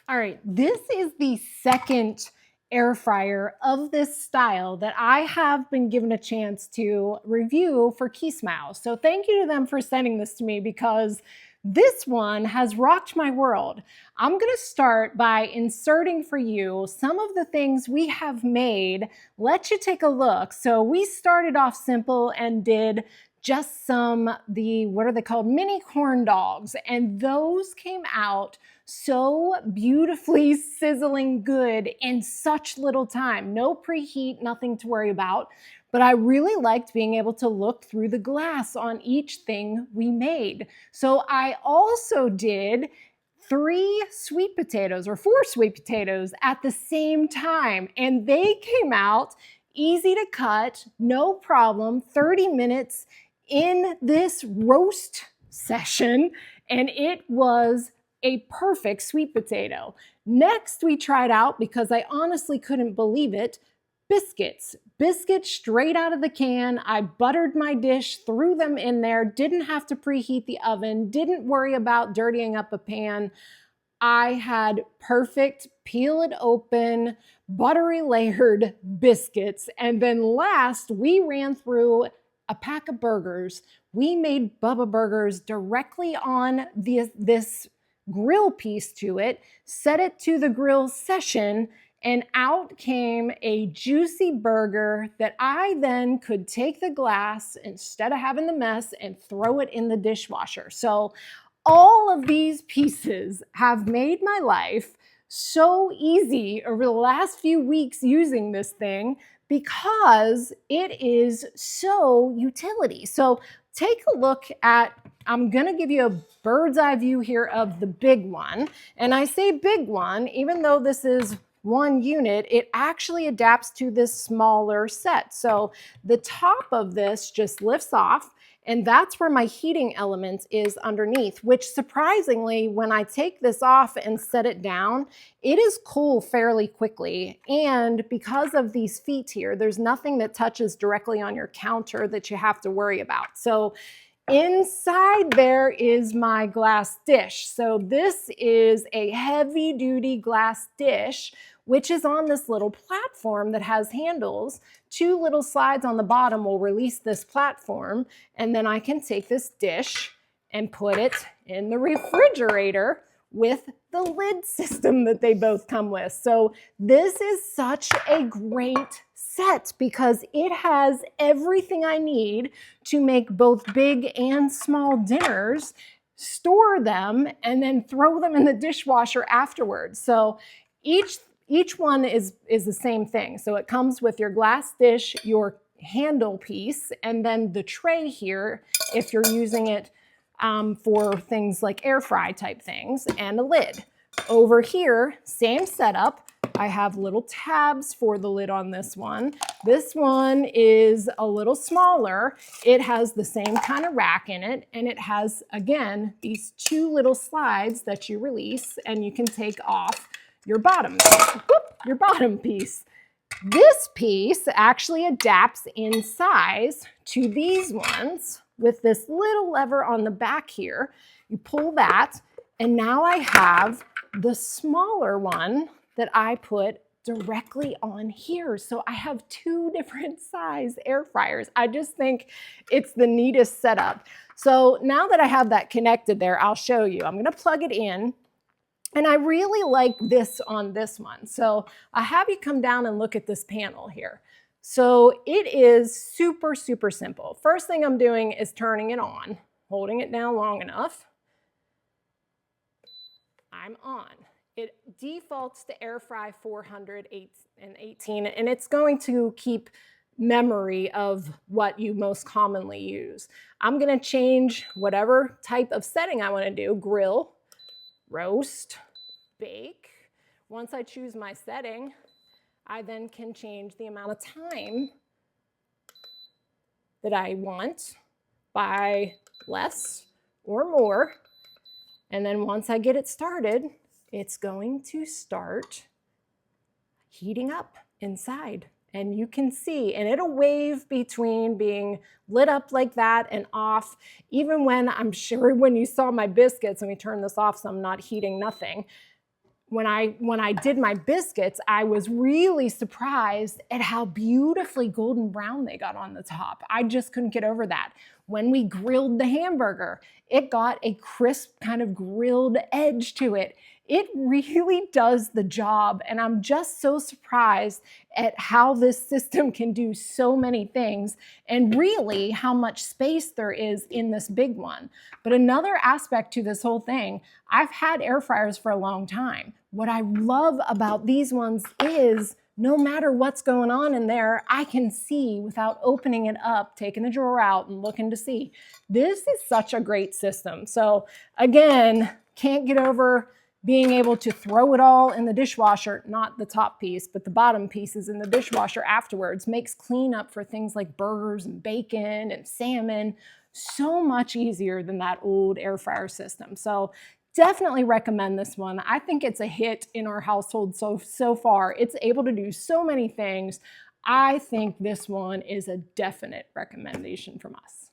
All right, this is the second air fryer of this style that I have been given a chance to review for Kismile. So thank you to them for sending this to me because this one has rocked my world. I'm going to start by inserting for you some of the things we have made. Let you take a look. So we started off simple and did just what are they called? Mini corn dogs. And those came out so beautifully sizzling good in such little time. No preheat, nothing to worry about. But I really liked being able to look through the glass on each thing we made. So I also did 3 sweet potatoes or 4 sweet potatoes at the same time. And they came out easy to cut, no problem, 30 minutes in this roast session. And it was a perfect sweet potato. Next, we tried out, because I honestly couldn't believe it, biscuits. Biscuits straight out of the can. I buttered my dish, threw them in there, didn't have to preheat the oven, didn't worry about dirtying up a pan. I had perfect peel it open, buttery layered biscuits. And then last, we ran through a pack of burgers. We made Bubba burgers directly on this grill piece to it, set it to the grill session, and out came a juicy burger that I then could take the glass instead of having the mess and throw it in the dishwasher. So all of these pieces have made my life so easy over the last few weeks using this thing because it is so utility. So take a look at, I'm gonna give you a bird's eye view here of the big one. And I say big one, even though this is one unit, it actually adapts to this smaller set. So the top of this just lifts off, and that's where my heating element is underneath, which surprisingly, when I take this off and set it down, it is cool fairly quickly. And because of these feet here, there's nothing that touches directly on your counter that you have to worry about. So inside there is my glass dish. So this is a heavy duty glass dish, which is on this little platform that has handles. 2 little slides on the bottom will release this platform, and then I can take this dish and put it in the refrigerator with the lid system that they both come with. So this is such a great set because it has everything I need to make both big and small dinners, store them, and then throw them in the dishwasher afterwards. So each one is the same thing. So it comes with your glass dish, your handle piece, and then the tray here if you're using it for things like air fry type things, and a lid. Over here, same setup. I have little tabs for the lid on this one. This one is a little smaller. It has the same kind of rack in it, and it has, again, these 2 little slides that you release, and you can take off your bottom piece. This piece actually adapts in size to these ones with this little lever on the back here. You pull that, and now I have the smaller one that I put directly on here. So I have 2 different size air fryers. I just think it's the neatest setup. So now that I have that connected there, I'll show you. I'm gonna plug it in. And I really like this on this one. So I have you come down and look at this panel here. So it is super, super simple. First thing I'm doing is turning it on, holding it down long enough. I'm on. It defaults to air fry 418, and it's going to keep memory of what you most commonly use. I'm gonna change whatever type of setting I wanna do, grill, roast, bake. Once I choose my setting, I then can change the amount of time that I want by less or more. And then once I get it started, it's going to start heating up inside. And you can see, and it'll wave between being lit up like that and off. Even when, I'm sure when you saw my biscuits, and we turn this off so I'm not heating nothing, when I did my biscuits, I was really surprised at how beautifully golden brown they got on the top. I just couldn't get over that. When we grilled the hamburger, it got a crisp kind of grilled edge to it. It really does the job, and I'm just so surprised at how this system can do so many things and really how much space there is in this big one. But another aspect to this whole thing, I've had air fryers for a long time. What I love about these ones is no matter what's going on in there, I can see without opening it up, taking the drawer out and looking to see. This is such a great system. So again, can't get over being able to throw it all in the dishwasher, not the top piece, but the bottom pieces in the dishwasher afterwards. Makes cleanup for things like burgers and bacon and salmon so much easier than that old air fryer system. So definitely recommend this one. I think it's a hit in our household so far. It's able to do so many things. I think this one is a definite recommendation from us.